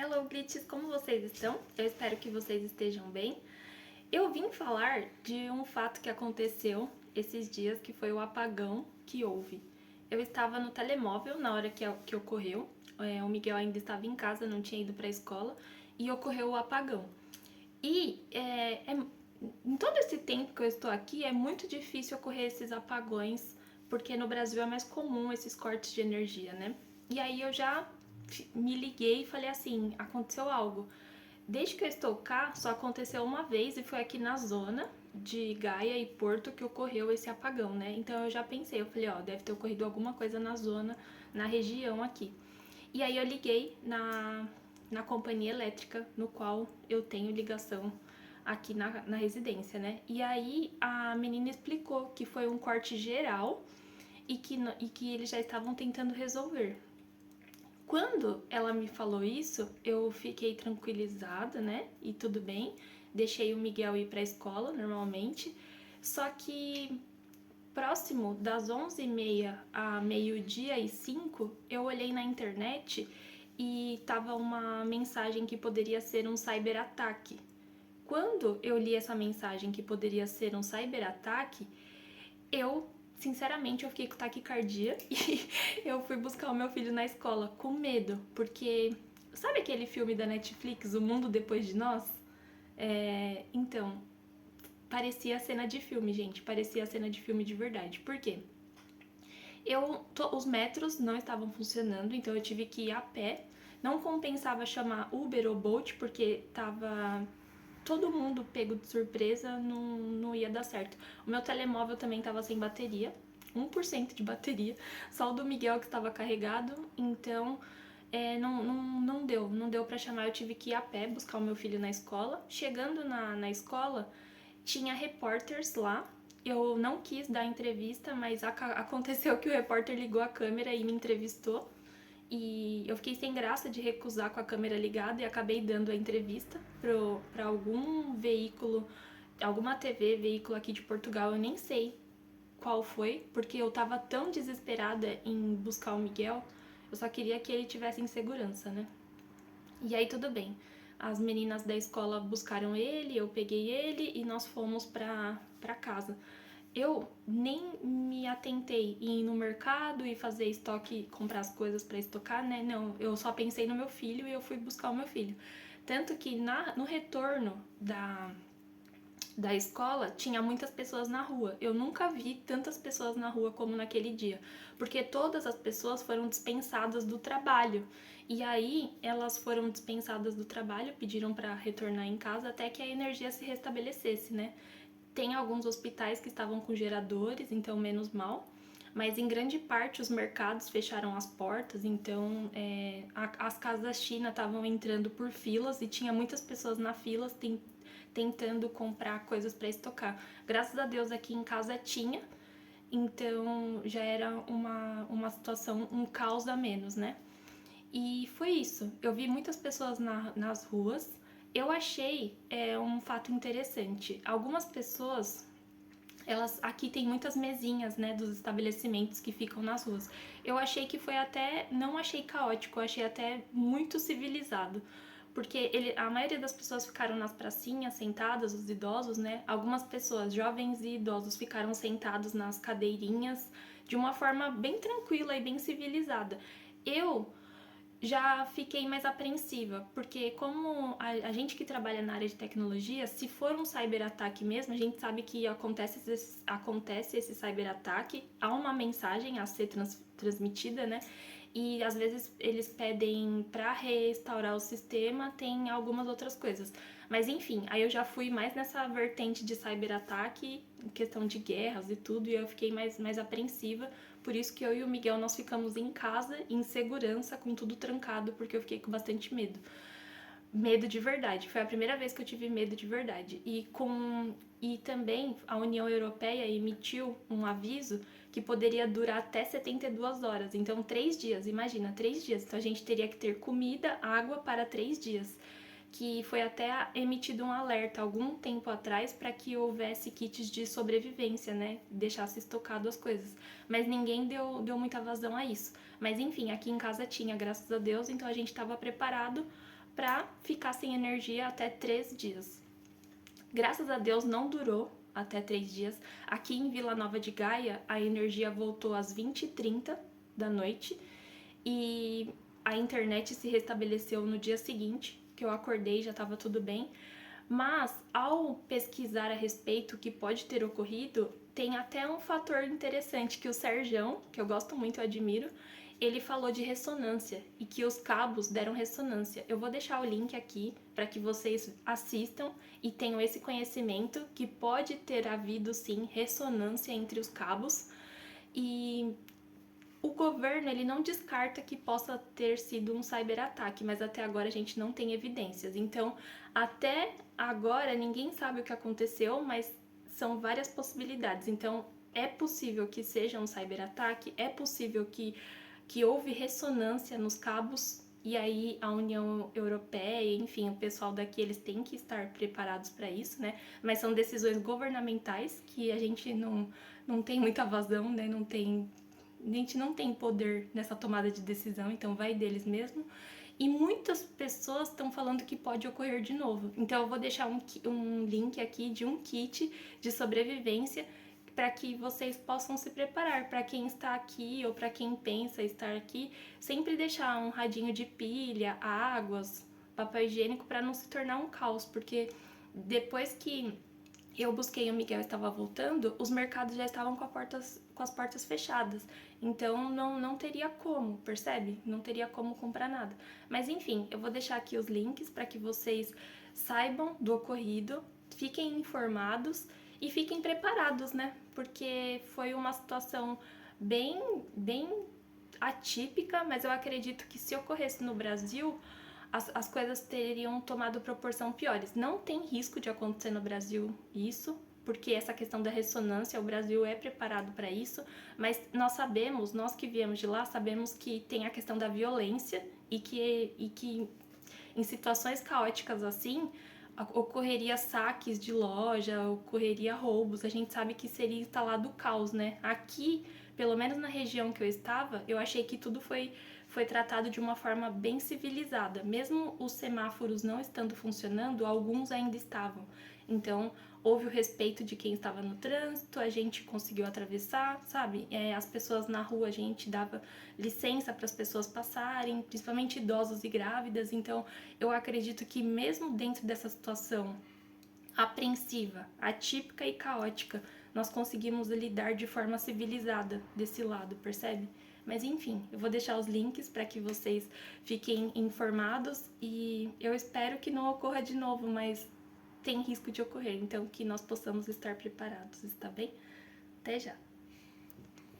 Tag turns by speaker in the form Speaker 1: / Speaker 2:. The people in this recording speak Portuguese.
Speaker 1: Hello, Glitches, como vocês estão? Eu espero que vocês estejam bem. Eu vim falar de um fato que aconteceu esses dias, que foi o apagão que houve. Eu estava no telemóvel na hora que ocorreu, o Miguel ainda estava em casa, não tinha ido para a escola, e ocorreu o apagão. Em todo esse tempo que eu estou aqui, é muito difícil ocorrer esses apagões, porque no Brasil é mais comum esses cortes de energia, né? E aí eu já me liguei e falei assim, aconteceu algo. Desde que eu estou cá, só aconteceu uma vez e foi aqui na zona de Gaia e Porto que ocorreu esse apagão, né? Então eu já pensei, eu falei, ó, deve ter ocorrido alguma coisa na zona, na região aqui. E aí eu liguei na companhia elétrica no qual eu tenho ligação aqui na residência, né? E aí a menina explicou que foi um corte geral e que eles já estavam tentando resolver. Quando ela me falou isso, eu fiquei tranquilizada, né? E tudo bem. Deixei o Miguel ir para a escola normalmente. Só que próximo das 11h30 a meio-dia e 5, eu olhei na internet e tava uma mensagem que poderia ser um cyberataque. Quando eu li essa mensagem que poderia ser um cyberataque, eu, sinceramente, eu fiquei com taquicardia e eu fui buscar o meu filho na escola com medo, porque sabe aquele filme da Netflix, O Mundo Depois de Nós? Então, parecia cena de filme, gente, parecia cena de filme de verdade. Por quê? Os metros não estavam funcionando, então eu tive que ir a pé. Não compensava chamar Uber ou Bolt, porque tava todo mundo pego de surpresa, não ia dar certo. O meu telemóvel também estava sem bateria, 1% de bateria, só o do Miguel que estava carregado, então não deu para chamar, eu tive que ir a pé buscar o meu filho na escola. Chegando na escola, tinha repórteres lá. Eu não quis dar entrevista, mas aconteceu que o repórter ligou a câmera e me entrevistou. E eu fiquei sem graça de recusar com a câmera ligada e acabei dando a entrevista para algum veículo, alguma TV, veículo aqui de Portugal, eu nem sei qual foi, porque eu tava tão desesperada em buscar o Miguel, eu só queria que ele tivesse em segurança, né? E aí tudo bem. As meninas da escola buscaram ele, eu peguei ele e nós fomos pra casa. Eu nem me atentei em ir no mercado e fazer estoque, comprar as coisas para estocar, né? Não, eu só pensei no meu filho e eu fui buscar o meu filho. Tanto que no retorno da escola tinha muitas pessoas na rua. Eu nunca vi tantas pessoas na rua como naquele dia, porque todas as pessoas foram dispensadas do trabalho. E aí elas foram dispensadas do trabalho, pediram para retornar em casa até que a energia se restabelecesse, né? Tem alguns hospitais que estavam com geradores, então menos mal. Mas em grande parte os mercados fecharam as portas, então as casas China estavam entrando por filas e tinha muitas pessoas na fila tentando comprar coisas para estocar. Graças a Deus aqui em casa tinha, então já era uma situação, um caos a menos, né? E foi isso. Eu vi muitas pessoas nas ruas. Eu achei um fato interessante. Algumas pessoas, elas aqui tem muitas mesinhas, né, dos estabelecimentos que ficam nas ruas. Eu achei que foi até, não achei caótico, eu achei até muito civilizado. Porque a maioria das pessoas ficaram nas pracinhas, sentadas, os idosos, né? Algumas pessoas, jovens e idosos, ficaram sentados nas cadeirinhas de uma forma bem tranquila e bem civilizada. Eu já fiquei mais apreensiva, porque como a gente que trabalha na área de tecnologia, se for um cyberataque mesmo, a gente sabe que acontece esse cyberataque, há uma mensagem a ser transmitida, né? E às vezes eles pedem para restaurar o sistema, tem algumas outras coisas. Mas enfim, aí eu já fui mais nessa vertente de cyberataque, questão de guerras e tudo, e eu fiquei mais apreensiva. Por isso que eu e o Miguel nós ficamos em casa, em segurança, com tudo trancado, porque eu fiquei com bastante medo. Medo de verdade. Foi a primeira vez que eu tive medo de verdade. E também a União Europeia emitiu um aviso que poderia durar até 72 horas. Então, 3 dias, imagina, 3 dias. Então, a gente teria que ter comida, água para 3 dias. Que foi até emitido um alerta algum tempo atrás para que houvesse kits de sobrevivência, né? Deixasse estocado as coisas. Mas ninguém deu muita vazão a isso. Mas enfim, aqui em casa tinha, graças a Deus, então a gente estava preparado para ficar sem energia até 3 dias. Graças a Deus não durou até 3 dias. Aqui em Vila Nova de Gaia, a energia voltou às 20h30 da noite e a internet se restabeleceu no dia seguinte, que eu acordei e já estava tudo bem. Mas, ao pesquisar a respeito que pode ter ocorrido, tem até um fator interessante que o Serjão, que eu gosto muito, eu admiro, ele falou de ressonância e que os cabos deram ressonância. Eu vou deixar o link aqui para que vocês assistam e tenham esse conhecimento que pode ter havido sim ressonância entre os cabos, e o governo ele não descarta que possa ter sido um cyberataque, mas até agora a gente não tem evidências. Então, até agora ninguém sabe o que aconteceu, mas são várias possibilidades. Então, é possível que seja um cyberataque, é possível que houve ressonância nos cabos, e aí a União Europeia, enfim, o pessoal daqui, eles têm que estar preparados para isso, né? Mas são decisões governamentais que a gente não tem muita vazão, né? A gente não tem poder nessa tomada de decisão, então vai deles mesmo. E muitas pessoas estão falando que pode ocorrer de novo. Então eu vou deixar um link aqui de um kit de sobrevivência para que vocês possam se preparar. Para quem está aqui ou para quem pensa estar aqui, sempre deixar um radinho de pilha, águas, papel higiênico para não se tornar um caos, porque depois que eu busquei e o Miguel estava voltando, os mercados já estavam com as portas fechadas. Então não teria como, percebe? Não teria como comprar nada. Mas enfim, eu vou deixar aqui os links para que vocês saibam do ocorrido, fiquem informados e fiquem preparados, né? Porque foi uma situação bem atípica, mas eu acredito que se ocorresse no Brasil, as coisas teriam tomado proporção piores. Não tem risco de acontecer no Brasil isso, porque essa questão da ressonância, o Brasil é preparado para isso, mas nós sabemos, nós que viemos de lá, sabemos que tem a questão da violência e que em situações caóticas assim, ocorreria saques de loja, ocorreria roubos, a gente sabe que seria instalado o caos, né? Aqui, pelo menos na região que eu estava, eu achei que tudo foi tratado de uma forma bem civilizada. Mesmo os semáforos não estando funcionando, alguns ainda estavam. Então, houve o respeito de quem estava no trânsito, a gente conseguiu atravessar, sabe? As pessoas na rua, a gente dava licença para as pessoas passarem, principalmente idosos e grávidas. Então, eu acredito que mesmo dentro dessa situação apreensiva, atípica e caótica, nós conseguimos lidar de forma civilizada desse lado, percebe? Mas enfim, eu vou deixar os links para que vocês fiquem informados e eu espero que não ocorra de novo, mas tem risco de ocorrer, então que nós possamos estar preparados, está bem? Até já!